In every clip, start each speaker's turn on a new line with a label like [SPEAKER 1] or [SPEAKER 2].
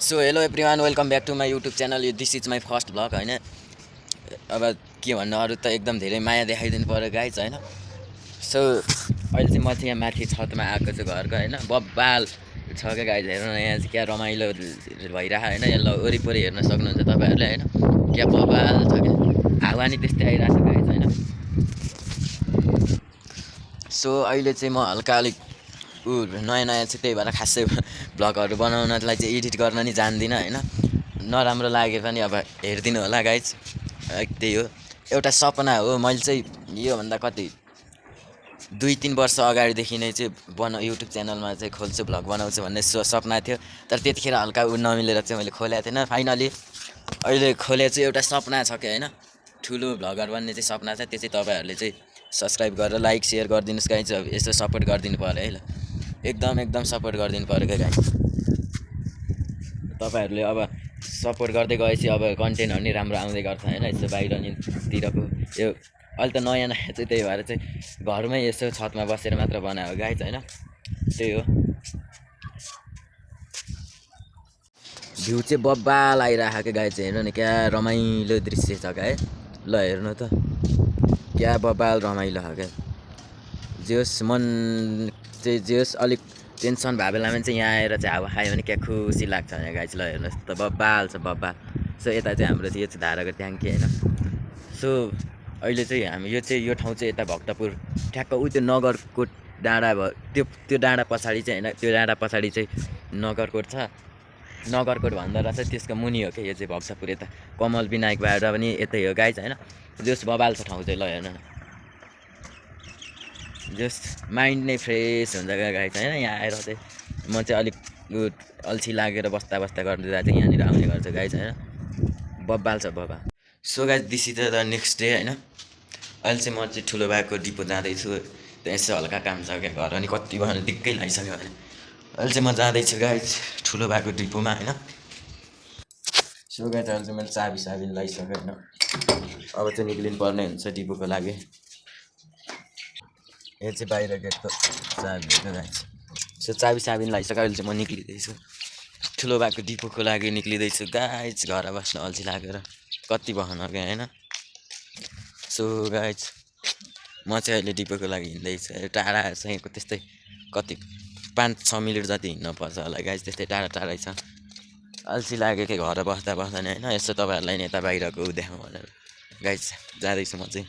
[SPEAKER 1] So hello everyone welcome back to my YouTube channel. This is my first vlog होइन। अब के भन्नु, अरू त एकदम धेरै माया देखाइदिनु पऱ्यो गाइज होइन। सो अहिले चाहिँ म चाहिँ यहाँ माथि छतमा आएको छु घरको होइन। बब्बाल छ क्या गाइज, हेर्नु न यहाँ चाहिँ क्या रमाइलो भइरहेको होइन। यहाँ वरिपरि हेर्न सक्नुहुन्छ तपाईँहरूले होइन। क्या बब्बाल छ क्या, हावा नि त्यस्तै आइरहेको छ गाइज होइन। सो अहिले चाहिँ म हल्का अलिक नयाँ चाहिँ त्यही भएर खासै भ्लगहरू बनाउनलाई चाहिँ एडिट गर्न नि जान्दिनँ होइन। नराम्रो लागे पनि अब हेरिदिनु होला गाइज। त्यही हो, एउटा सपना हो। मैले चाहिँ योभन्दा कति 2-3 वर्ष अगाडिदेखि नै चाहिँ युट्युब च्यानलमा चाहिँ खोल्छु, भ्लग बनाउँछु भन्ने सपना थियो। तर त्यतिखेर हल्का नमिलेर चाहिँ मैले खोलेको थिएन। फाइनली अहिले खोले चाहिँ एउटा सपना छ कि होइन, ठुलो भ्लगर बन्ने चाहिँ सपना छ। त्यो चाहिँ तपाईँहरूले चाहिँ सब्सक्राइब गरेर लाइक सेयर गरिदिनुहोस् गाइज। यसो सपोर्ट गरिदिनु पऱ्यो है ल, एकदम सपोर्ट गरिदिनु पऱ्यो क्या गाइज। तपाईँहरूले अब सपोर्ट गर्दै गएपछि अब कन्टेन्टहरू नि राम्रो आउँदै गर्छ होइन। यस्तो बाहिरतिरको यो अहिले त नयाँ चाहिँ त्यही भएर चाहिँ घरमै यसो छतमा बसेर मात्र बनायो गाइज होइन। त्यही हो, भ्यू चाहिँ बब्बाल आइरहेको क्या गाइज। हेर्नु नि क्या रमाइलो दृश्य छ क्या है। ल हेर्नु त क्या बब्बाल रमाइलो छ क्या। जेस मन चाहिँ जेस अलिक टेन्सन भए बेलामा चाहिँ यहाँ आएर चाहिँ हावा खायो भने क्या खुसी लाग्छ होइन गाइज। ल हेर्नुहोस् त बब्बाल छ बब्बाल। सो यता चाहिँ हाम्रो चाहिँ यो चाहिँ धाराको ट्याङ्की होइन। सो अहिले चाहिँ हामी यो ठाउँ चाहिँ यता भक्तपुर ठ्याक्क त्यो नगरकोट डाँडा भयो। त्यो डाँडा पछाडि चाहिँ होइन, त्यो डाँडा पछाडि चाहिँ नगरकोट छ। नगरकोट भन्दा रहेछ त्यसको मुनि हो क्या यो चाहिँ भक्तपुर। यता कमल विनायक भएर पनि यतै हो गाइज होइन। जस बबाल छ ठाउँ चाहिँ। ल हेर्नु न, जस्ट माइन्ड नै फ्रेस हुन्छ क्या गाइज होइन। यहाँ आएर चाहिँ म चाहिँ अलिक अल्छी लागेर बस्दा गर्दा चाहिँ यहाँनिर आउने गर्छ गाइज होइन। बब्बाल छ बब्बाल। So guys this is the next day होइन। अहिले चाहिँ म चाहिँ ठुलो भाइको डिपो जाँदैछु। त्यहाँ यसो हल्का काम छ क्या, घर अनि कति भयो दिक्कै लागिसक्यो भने। अहिले चाहिँ म जाँदैछु गाइज ठुलो भाइको डिपोमा होइन। सो गाइज अहिले चाहिँ मैले चाबी लगाइसकेँ होइन। अब चाहिँ निक्लिनु पर्ने हुन्छ डिपोको लागि। यो चाहिँ बाहिर गेटको चाबी हो गाइज। सो चाबी लगाइसक्यो। अहिले चाहिँ म निक्लिँदैछु ठुलो भएको डिपोको लागि निक्लिँदैछु गाइज। घर बस्न अल्छी लागेर कति बहन क्या होइन। सो गाइज म चाहिँ अहिले डिपोको लागि हिँड्दैछु। टाढा चाहिँ त्यस्तै कति 5-6 मिनट जति हिँड्नु पर्छ होला गाइज। त्यस्तै टाढै छ। अल्छी लाग्यो कि घर बस्दा नि होइन। यसो तपाईँहरूलाई नि यता बाहिरको देखाउँ भनेर गाइज जाँदैछु म चाहिँ।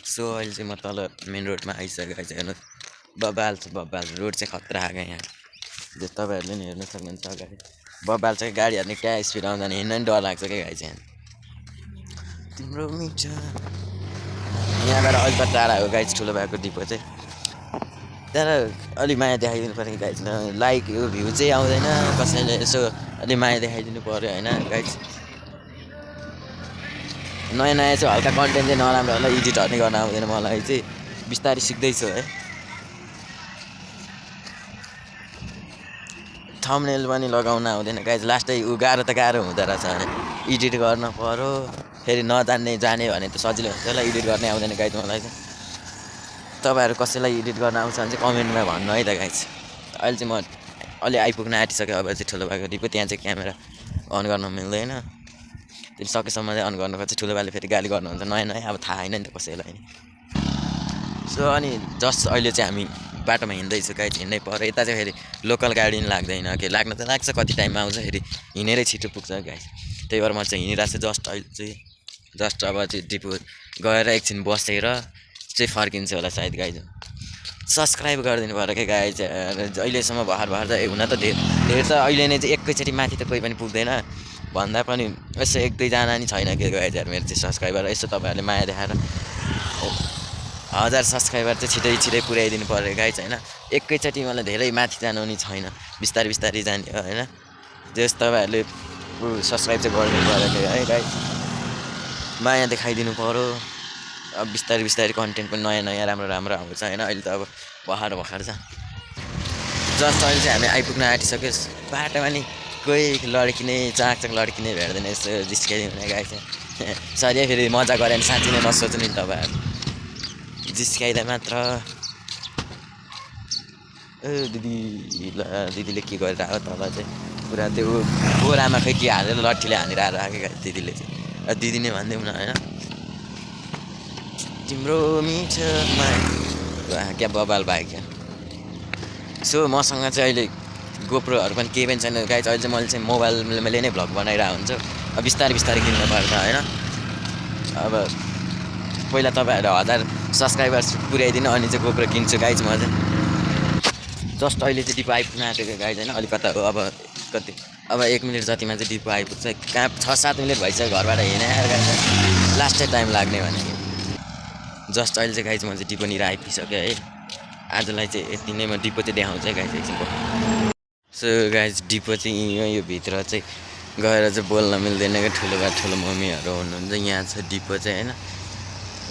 [SPEAKER 1] सो अहिले चाहिँ म तल मेन रोडमा आइसकेँ गाइज। हेर्नु बब्बाल छ बब्बाल। रोड चाहिँ खतरा आएको यहाँ, जो तपाईँहरूले नि हेर्न सक्नुहुन्छ अगाडि। बब्बाल छ गाडीहरू नि क्या स्पिड आउँदा नि हिँड्न नि डर लाग्छ क्या गाइज। यहाँ तिम्रो मिठो यहाँबाट अलिक टाढा हो गाइज ठुलो भएको डिपो चाहिँ। तर अलिक माया देखाइदिनु पऱ्यो गाइज। लाइक यो भ्यू चाहिँ आउँदैन, कसैले यसो अलिक माया देखाइदिनु पऱ्यो होइन गाइज। नयाँ चाहिँ हल्का कन्टेन्ट चाहिँ नराम्रो होला, एडिटहरू नै गर्न आउँदैन मलाई चाहिँ। बिस्तारै सिक्दैछु है। थम्बनेल पनि लगाउन आउँदैन गाइज। लास्टै गाह्रो हुँदो रहेछ भने एडिट गर्न पऱ्यो। फेरि जाने भने त सजिलो हुन्छ होला, एडिट गर्नै आउँदैन गाइज मलाई चाहिँ। तपाईँहरू कसैलाई एडिट गर्न आउँछ भने चाहिँ कमेन्टमा भन्नु है त गाइज। अहिले चाहिँ म अलि आइपुग्न आँटिसक्यो। अब चाहिँ ठुलो भएको डिपो, त्यहाँ चाहिँ क्यामेरा अन गर्न मिल्दैन। त्यो सकेसम्म चाहिँ अन गर्नुपर्छ। ठुलो भाइले फेरि गाली गर्नुहुन्छ नयाँ अब थाहा छैन नि त कसैलाई नि। सो अनि जस्ट अहिले चाहिँ हामी बाटोमा हिँड्दैछु गाइज। हिँड्नै पऱ्यो। यता चाहिँ फेरि लोकल गाडी नि लाग्दैन कि, लाग्न त लाग्छ कति टाइममा आउँछ। फेरि हिँडेरै छिटो पुग्छ गाइज। त्यही भएर म चाहिँ हिँडिरहेको छु। जस्ट अब चाहिँ डिपो गएर एकछिन बसेर चाहिँ फर्किन्छु होला सायद गाइज। सब्सक्राइब गरिदिनु पऱ्यो क्या गाइज। अहिलेसम्म भर्खर चाहिँ हुन त धेरै त अहिले नै चाहिँ एकैचोटि माथि त कोही पनि पुग्दैन भन्दा पनि यसो 1-2 जना नि छैन कि गाइजहरू मेरो चाहिँ सब्सक्राइबर। यसो तपाईँहरूले माया देखाएर 1000 सब्सक्राइबर चाहिँ छिटै पुर्याइदिनु पऱ्यो गाइज होइन। एकैचोटि मलाई धेरै माथि जानु नि छैन, बिस्तारै जाने हो होइन। जस तपाईँहरूले सब्सक्राइब चाहिँ गरिदिनु पऱ्यो है गाइज। माया देखाइदिनु पऱ्यो। अब बिस्तारै कन्टेन्ट पनि नयाँ राम्रो आउँछ होइन। अहिले त अब भर्खर छ। जस्ट अहिले चाहिँ हामी आइपुग्न आँटिसक्यो। बाटोमा नि कोही लड्की नै चाक लड्की नै भेट्दैन, यसो जिस्काइदियो भने गाइज। सरी है, फेरि मजा गरे भने साँच्ची नै नसोच्नु नि तपाईँहरू, जिस्काइदा मात्र। दिदी ल दिदीले के गरेर आयो तल चाहिँ पुरा त्यो बोरामा खै के हालेर लट्ठीले हानेर आएको गाइज दिदीले चाहिँ दिदी नै भनिदिउँ न होइन तिम्रो मिठोमा क्या बबाल भयो क्या सो मसँग चाहिँ अहिले गोप्रोहरू पनि केही पनि छैन गाइज अहिले चाहिँ मैले चाहिँ मोबाइलले नै भ्लग बनाइरहेको हुन्छ अब बिस्तारै बिस्तारै किन्नु पर्छ होइन अब पहिला तपाईँहरू 1000 सब्सक्राइबर्स पुर्याइदिनु अनि चाहिँ गोप्रो किन्छु गाइज म चाहिँ जस्ट अहिले चाहिँ डिपो आइपुग्न आँटेको गाइज होइन अलिकता हो अब कति अब 1 मिनट जतिमा चाहिँ डिपो आइपुग्छ कहाँ 6-7 मिनट भइसक्यो घरबाट हिँडेर गाइज लास्टै टाइम लाग्ने भनेको जस्ट अहिले चाहिँ गाइज म चाहिँ डिपोनिर आइपुगिसक्यो है आजलाई चाहिँ यति नै म डिपो चाहिँ देखाउँछ गाइज एकछिनको सो गाइज डिपो चाहिँ यो भित्र चाहिँ गएर चाहिँ बोल्न मिल्दैन क्या ठुलो मम्मीहरू हुनुहुन्छ यहाँ छ डिपो चाहिँ होइन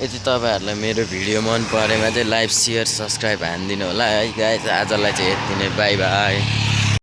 [SPEAKER 1] यदि तपाईँहरूलाई मेरो भिडियो मन परेमा चाहिँ लाइक सेयर सब्सक्राइब हानिदिनु होला है गाइज आजलाई चाहिँ यति नै बाई बाई